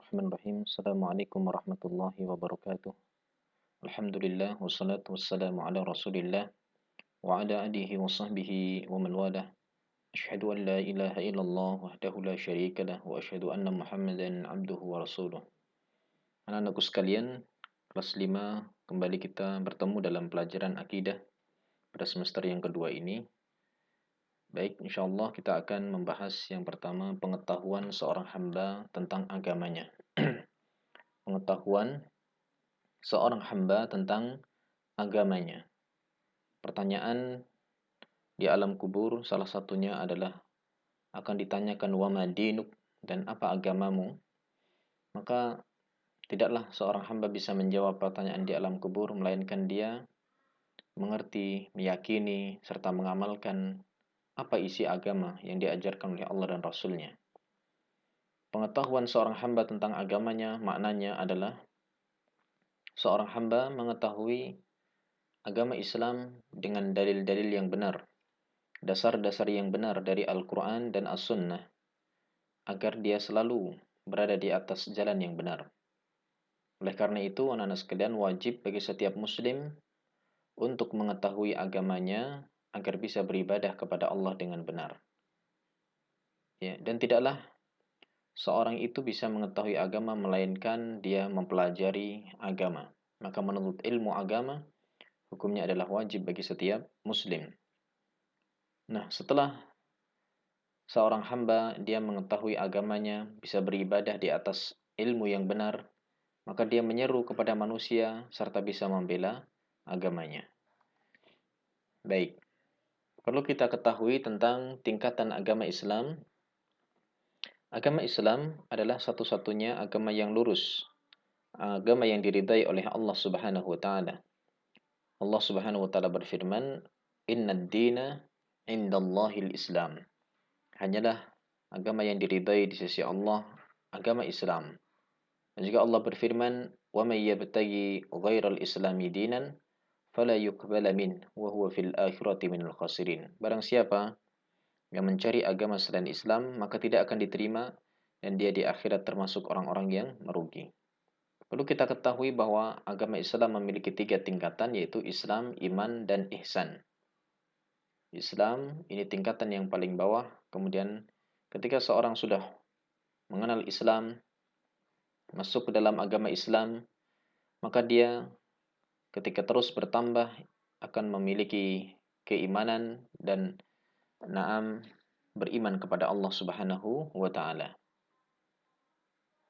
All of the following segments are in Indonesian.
Bismillahirrahmanirrahim. Assalamualaikum warahmatullahi wabarakatuh. Alhamdulillah wassalatu wassalamu ala Rasulillah wa ala alihi wa sahbihi wa man walah. Asyhadu an la ilaha illallah wahdahu la syarika lah wa asyhadu anna Muhammadan abduhu wa rasuluh. Anak-anakku sekalian, kelas 5 kembali kita bertemu dalam pelajaran akidah pada semester yang kedua ini. Baik, insyaallah kita akan membahas yang pertama pengetahuan seorang hamba tentang agamanya. Pengetahuan seorang hamba tentang agamanya. Pertanyaan di alam kubur salah satunya adalah akan ditanyakan wama dinuk, dan apa agamamu? Maka tidaklah seorang hamba bisa menjawab pertanyaan di alam kubur melainkan dia mengerti, meyakini, serta mengamalkan apa isi agama yang diajarkan oleh Allah dan Rasul-Nya. Pengetahuan seorang hamba tentang agamanya maknanya adalah seorang hamba mengetahui agama Islam dengan dalil-dalil yang benar, dasar-dasar yang benar dari Al-Quran dan As-Sunnah, agar dia selalu berada di atas jalan yang benar. Oleh karena itu, anak-anak sekalian, wajib bagi setiap muslim untuk mengetahui agamanya agar bisa beribadah kepada Allah dengan benar. Ya, dan tidaklah seorang itu bisa mengetahui agama melainkan dia mempelajari agama. Maka menuntut ilmu agama hukumnya adalah wajib bagi setiap muslim. Nah, setelah seorang hamba dia mengetahui agamanya, bisa beribadah di atas ilmu yang benar, maka dia menyeru kepada manusia serta bisa membela agamanya. Baik, perlu kita ketahui tentang tingkatan agama Islam. Agama Islam adalah satu-satunya agama yang lurus, agama yang diridai oleh Allah Subhanahu wa taala. Allah Subhanahu wa taala berfirman, "Innad dina indallahil Islam." Hanyalah agama yang diridai di sisi Allah, agama Islam. Dan juga Allah berfirman, "Wa may yabtaghi ghairal islami dinan fala yuqbala min wa huwa fil akhirati minal khasirin." Barang siapa yang mencari agama selain Islam, maka tidak akan diterima dan dia di akhirat termasuk orang-orang yang merugi. Perlu kita ketahui bahwa agama Islam memiliki 3 tingkatan, yaitu Islam, iman, dan ihsan. Islam ini tingkatan yang paling bawah, kemudian ketika seorang sudah mengenal Islam, masuk ke dalam agama Islam, maka dia ketika terus bertambah akan memiliki keimanan dan beriman kepada Allah Subhanahu wa taala.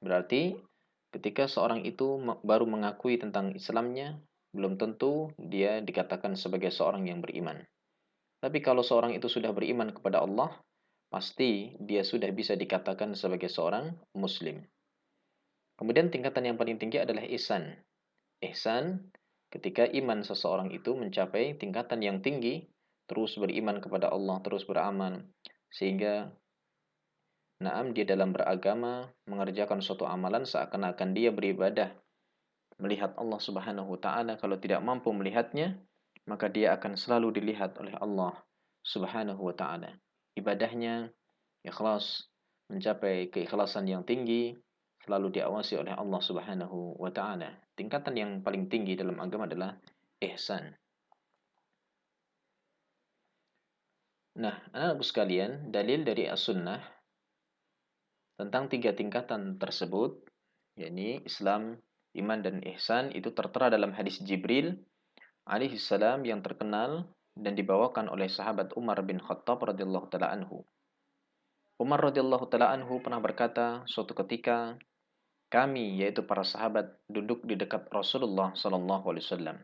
Berarti ketika seorang itu baru mengakui tentang Islamnya, belum tentu dia dikatakan sebagai seorang yang beriman. Tapi kalau seorang itu sudah beriman kepada Allah, pasti dia sudah bisa dikatakan sebagai seorang muslim. Kemudian tingkatan yang paling tinggi adalah ihsan. Ihsan ketika iman seseorang itu mencapai tingkatan yang tinggi, terus beriman kepada Allah, terus beramal, sehingga dia dalam beragama mengerjakan suatu amalan seakan-akan dia beribadah melihat Allah Subhanahu wa taala. Kalau tidak mampu melihatnya, maka dia akan selalu dilihat oleh Allah Subhanahu wa taala. Ibadahnya ikhlas, mencapai keikhlasan yang tinggi, selalu diawasi oleh Allah Subhanahu wa taala. Tingkatan yang paling tinggi dalam agama adalah ihsan. Nah, anak-anakku sekalian, dalil dari As-Sunnah tentang 3 tingkatan tersebut, yakni Islam, iman, dan ihsan, itu tertera dalam hadis Jibril alaihi salam yang terkenal dan dibawakan oleh sahabat Umar bin Khattab radhiyallahu taala anhu. Umar radhiyallahu taala anhu pernah berkata, suatu ketika kami, yaitu para sahabat, duduk di dekat Rasulullah sallallahu alaihi wasallam.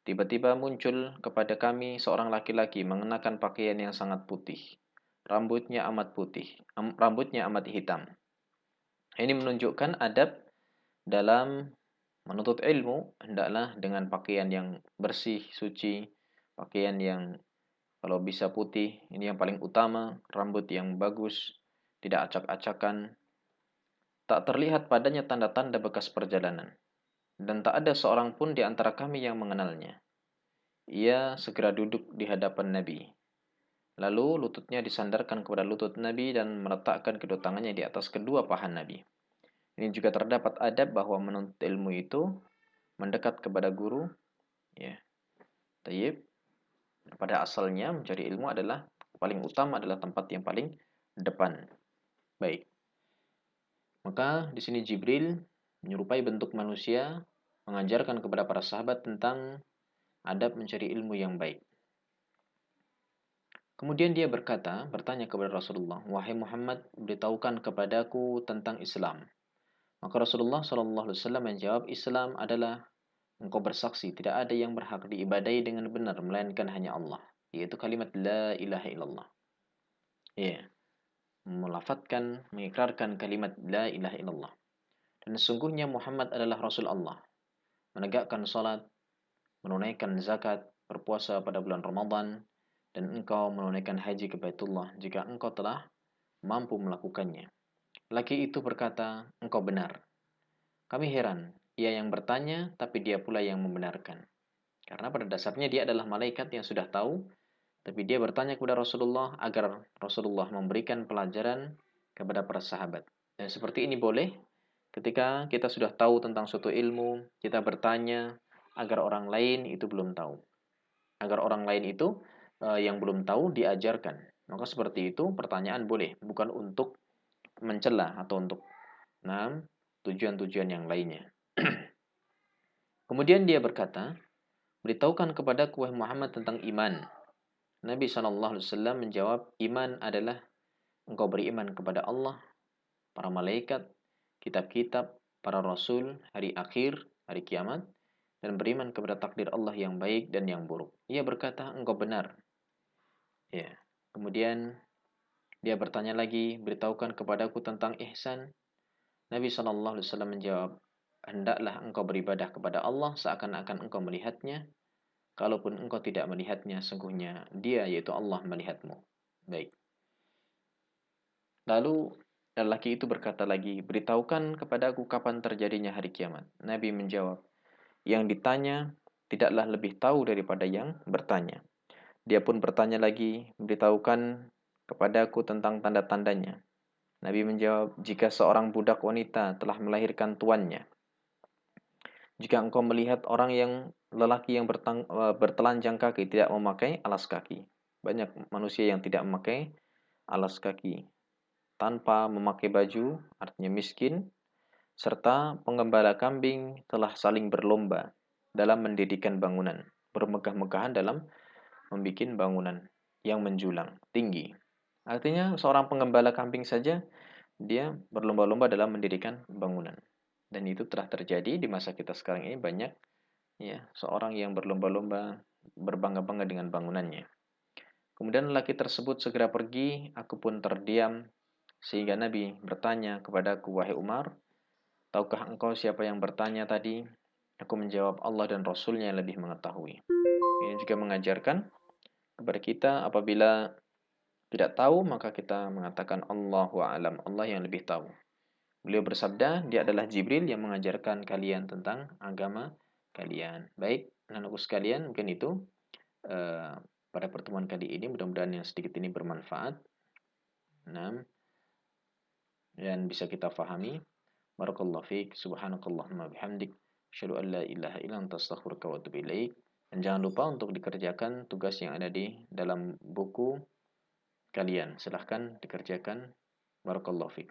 Tiba-tiba muncul kepada kami seorang laki-laki mengenakan pakaian yang sangat putih. Rambutnya amat hitam. Ini menunjukkan adab dalam menuntut ilmu, hendaklah dengan pakaian yang bersih, suci, pakaian yang kalau bisa putih, ini yang paling utama, rambut yang bagus, tidak acak-acakan, tak terlihat padanya tanda-tanda bekas perjalanan, dan tak ada seorang pun di antara kami yang mengenalnya. Ia segera duduk di hadapan Nabi. Lalu lututnya disandarkan kepada lutut Nabi dan meletakkan kedua tangannya di atas kedua paha Nabi. Ini juga terdapat adab bahwa menuntut ilmu itu mendekat kepada guru, ya. Tayyib. Pada asalnya mencari ilmu adalah paling utama, adalah tempat yang paling depan. Baik. Maka di sini Jibril menyerupai bentuk manusia, mengajarkan kepada para sahabat tentang adab mencari ilmu yang baik. Kemudian dia bertanya kepada Rasulullah, "Wahai Muhammad, beritahukan kepadaku tentang Islam." Maka Rasulullah SAW menjawab, "Islam adalah engkau bersaksi tidak ada yang berhak diibadai dengan benar melainkan hanya Allah, yaitu kalimat la ilaha illallah." Ya, melafatkan, mengikrarkan kalimat la ilaha illallah. Dan sesungguhnya Muhammad adalah Rasul Allah, menegakkan salat, menunaikan zakat, berpuasa pada bulan Ramadan, dan engkau menunaikan haji ke Baitullah jika engkau telah mampu melakukannya. Laki itu berkata, "Engkau benar." Kami heran, ia yang bertanya, tapi dia pula yang membenarkan. Karena pada dasarnya dia adalah malaikat yang sudah tahu, tapi dia bertanya kepada Rasulullah agar Rasulullah memberikan pelajaran kepada para sahabat. Dan seperti ini boleh ketika kita sudah tahu tentang suatu ilmu, kita bertanya agar orang lain itu belum tahu. Agar orang lain itu yang belum tahu diajarkan. Maka seperti itu pertanyaan boleh, bukan untuk mencela atau untuk tujuan-tujuan yang lainnya. Kemudian dia berkata, "Beritahukan kepadaku wahai Muhammad tentang iman." Nabi SAW menjawab, "Iman adalah engkau beriman kepada Allah, para malaikat, kitab-kitab, para rasul, hari akhir, hari kiamat, dan beriman kepada takdir Allah yang baik dan yang buruk." Ia berkata, "Engkau benar." Ya. Kemudian dia bertanya lagi, "Beritahukan kepadaku tentang ihsan." Nabi SAW menjawab, "Hendaklah engkau beribadah kepada Allah seakan-akan engkau melihatnya. Kalaupun engkau tidak melihatnya, sungguhnya dia yaitu Allah melihatmu." Baik. Lalu lelaki itu berkata lagi, "Beritahukan kepadaku kapan terjadinya hari kiamat." Nabi menjawab, "Yang ditanya tidaklah lebih tahu daripada yang bertanya." Dia pun bertanya lagi, "Beritahukan kepadaku tentang tanda-tandanya." Nabi menjawab, "Jika seorang budak wanita telah melahirkan tuannya, jika engkau melihat orang yang lelaki yang bertelanjang kaki tidak memakai alas kaki." Banyak manusia yang tidak memakai alas kaki, tanpa memakai baju, artinya miskin, serta penggembala kambing telah saling berlomba dalam mendirikan bangunan, bermegah-megahan dalam membuat bangunan yang menjulang tinggi. Artinya seorang penggembala kambing saja dia berlomba-lomba dalam mendirikan bangunan. Dan itu telah terjadi di masa kita sekarang ini, banyak ya seorang yang berlomba-lomba berbangga-bangga dengan bangunannya. Kemudian lelaki tersebut segera pergi, aku pun terdiam sehingga Nabi bertanya kepadaku, "Wahai Umar, tahukah engkau siapa yang bertanya tadi?" Aku menjawab, "Allah dan Rasulnya yang lebih mengetahui." Ini juga mengajarkan kepada kita apabila tidak tahu maka kita mengatakan Allahu a'lam, Allah yang lebih tahu. Beliau bersabda, dia adalah Jibril yang mengajarkan kalian tentang agama kalian. Baik, anak-anakku sekalian, mungkin itu pada pertemuan kali ini. Mudah-mudahan yang sedikit ini bermanfaat. Nah, dan bisa kita fahami. Barakallahu fiik, subhanakallahumma bihamdik, asyhadu an la ilaha illa anta astaghfiruka wa atubu ilaik. Dan jangan lupa untuk dikerjakan tugas yang ada di dalam buku kalian. Silahkan dikerjakan. Barakallahu fiik.